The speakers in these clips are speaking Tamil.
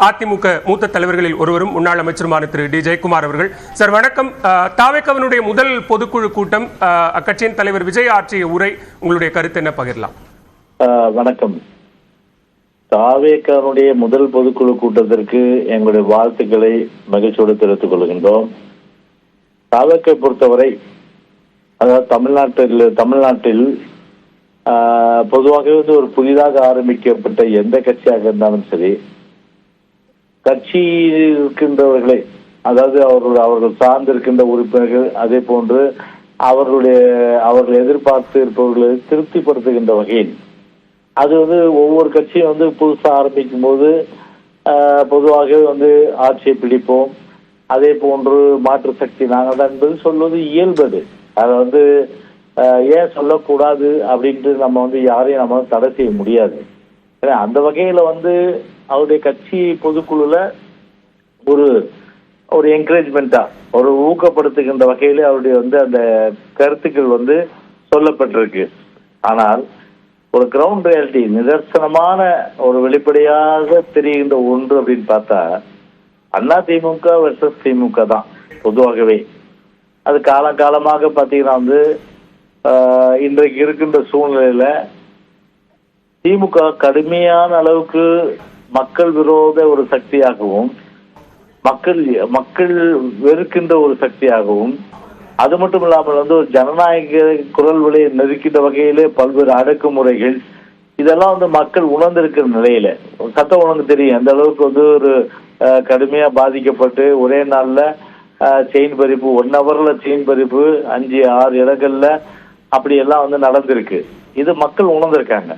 அதிமுக மூத்த தலைவர்களில் ஒருவரும் முன்னாள் அமைச்சருமான திரு டி ஜெயக்குமார் அவர்கள். சார் வணக்கம். தாவேக்காவினுடைய முதல் பொதுக்குழு கூட்டம், அக்கட்சியின் தலைவர் விஜய் ஆற்றிய உரை, உங்களுடைய கருத்து என்ன பகிரலாம்? வணக்கம். தாவேக்காவினுடைய முதல் பொதுக்குழு கூட்டத்திற்கு எங்களுடைய வாழ்த்துக்களை மகிழ்ச்சியோடு தெரிவித்துக் கொள்கின்றோம். தாவேக்கை பொறுத்தவரை, அதாவது தமிழ்நாட்டில் பொதுவாகவே ஒரு புதிதாக ஆரம்பிக்கப்பட்ட எந்த கட்சியாக இருந்தாலும் சரி, கட்சியில் இருக்கின்றவர்களை, அதாவது அவர்கள் சார்ந்திருக்கின்ற உறுப்பினர்கள், அதே போன்று அவர்கள் எதிர்பார்த்து இருப்பவர்களை திருப்திப்படுத்துகின்ற வகையில் அது ஒவ்வொரு கட்சியும் புதுசாக ஆரம்பிக்கும் போது பொதுவாகவே ஆட்சியை பிடிப்போம், அதே போன்று மாற்று சக்தி நாங்கள் தான் என்பது சொல்வது இயல்பது. அதை ஏன் சொல்லக்கூடாது அப்படின்ட்டு நம்ம யாரையும் நம்ம தடை செய்ய முடியாது. ஏன்னா அந்த வகையில அவருடைய கட்சி பொதுக்குழுல ஒரு என்கரேஜ்மெண்டா, ஒரு ஊக்கப்படுத்துகின்ற வகையில அவருடைய அந்த கருத்துக்கள் சொல்லப்பட்டிருக்கு. ஆனால் ஒரு கிரவுண்ட் ரியாலிட்டி, நிதர்சனமான ஒரு வெளிப்படையாக தெரிகின்ற ஒன்று அப்படின்னு பார்த்தா அதிமுக வெர்சஸ் திமுக தான். பொதுவாகவே அது காலகாலமாக பார்த்தீங்கன்னா இன்றைக்கு இருக்கின்ற சூழ்நிலையில திமுக கடுமையான அளவுக்கு மக்கள் விரோத ஒரு சக்தியாகவும், மக்கள் வெறுக்கின்ற ஒரு சக்தியாகவும், அது மட்டும் இல்லாமல் ஒரு ஜனநாயக குரல் விலையை நெருக்கின்ற வகையிலே பல்வேறு அடக்குமுறைகள், இதெல்லாம் மக்கள் உணர்ந்திருக்கிற நிலையில சட்டம் ஒழுங்கு தெரியும் அந்த அளவுக்கு ஒரு கடுமையா பாதிக்கப்பட்டு ஒரே நாள்ல செயின் பறிப்பு, 1 ஹவர்ல செயின் பறிப்பு 5-6 இடங்கள்ல அப்படி எல்லாம் நடந்திருக்கு. இது மக்கள் உணர்ந்திருக்காங்க.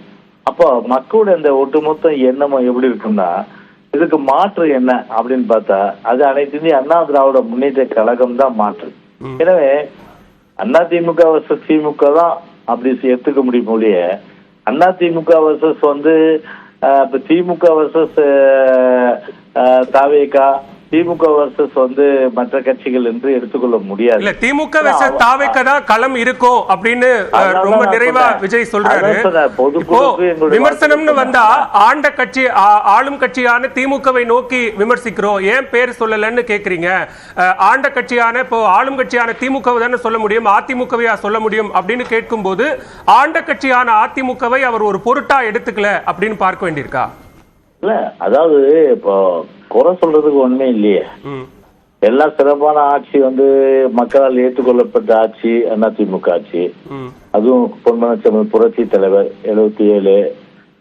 அப்போ மக்களுடைய அந்த ஒட்டுமொத்த எண்ணமும் எப்படி இருக்குன்னா, இதுக்கு மாற்று என்ன அப்படின்னு பார்த்தா அது அனைத்து இந்திய அண்ணா திராவிட முன்னேற்ற கழகம் தான் மாற்று. எனவே அதிமுக வர்சஸ் திமுக தான் அப்படி எடுத்துக்க முடியும் ஒழிய அதிமுக வர்சஸ் இப்ப திமுக வர்சஸ் தாவேகா, திமுக வர்சஸ் மற்ற கட்சிகள் என்று எடுத்துக்கொள்ள முடியாது. இல்ல, திமுக வர்சஸ் தாவேகா தான் களம் இருக்கும் அப்படின்னு ரொம்ப நிறைவா விஜய் சொல்றாரு. விமர்சனம்னு வந்தா ஆண்ட கட்சி, ஆளும் கட்சியான திமுகவை நோக்கி விமர்சிக்கிறோம், ஏன் பேர் சொல்லலன்னு கேக்குறீங்க. ஆண்ட கட்சியான, இப்போ ஆளும் கட்சியான திமுகவை தானே சொல்ல முடியும், அதிமுகவையா சொல்ல முடியும் அப்படின்னு கேட்கும் போது ஆண்ட கட்சியான அதிமுகவை அவர் ஒரு பொருட்டா எடுத்துக்கல அப்படின்னு பார்க்க வேண்டியிருக்கா? இல்ல, அதாவது இப்போ குறை சொல்றதுக்கு ஒண்ணுமே இல்லையே. எல்லாம் சிறப்பான ஆட்சி மக்களால் ஏற்றுக்கொள்ளப்பட்ட ஆட்சி அதிமுக ஆட்சி. அதுவும் பொன்மனச்செம்மல் புரட்சி தலைவர் 77,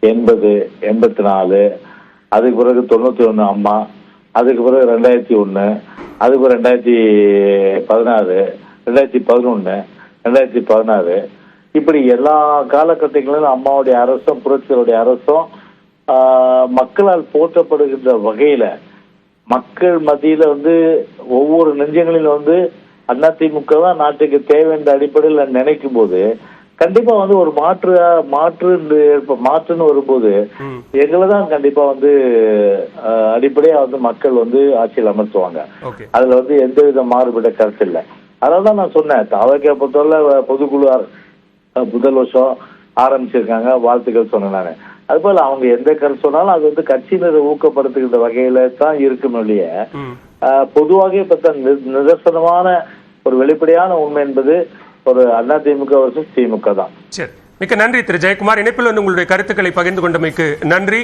80, 84, அதுக்கு பிறகு 91 அம்மா, அதுக்கு பிறகு 2001, அதுக்கு பிறகு 2016, 2011, 2016, இப்படி எல்லா காலகட்டங்களிலும் அம்மாவுடைய அரசும் புரட்சிகளுடைய அரசும் மக்களால் போற்றப்படுகின்ற வகையில மக்கள் மத்தியில ஒவ்வொரு நெஞ்சங்களிலும் அதிமுக தான் நாட்டுக்கு தேவை என்ற அடிப்படையில் நினைக்கும் போது கண்டிப்பா ஒரு மாற்றுன்னு வரும்போது எங்களை தான் கண்டிப்பா அடிப்படையா மக்கள் ஆட்சியில் அமர்த்துவாங்க. அதுல எந்தவித மாறுபட்ட கருத்து இல்லை. அதனாலதான் நான் சொன்னேன், தாவேக்கா பொறுத்தவரை பொதுக்குழு முதல் வருஷம் ஆரம்பிச்சிருக்காங்க, வாழ்த்துக்கள் சொன்னேன் நானு. அதுபோல அவங்க எந்த கருத்து சொன்னாலும் அது கட்சியினரை ஊக்கப்படுத்துகின்ற வகையில தான் இருக்கும் இல்லைய. பொதுவாக இப்ப நிதர்சனமான ஒரு வெளிப்படையான உண்மை என்பது ஒரு அதிமுக வர்சஸ் திமுக தான். சரி, மிக்க நன்றி திரு ஜெயக்குமார். இணைப்பில் உங்களுடைய கருத்துக்களை பகிர்ந்து கொண்டமைக்கு நன்றி.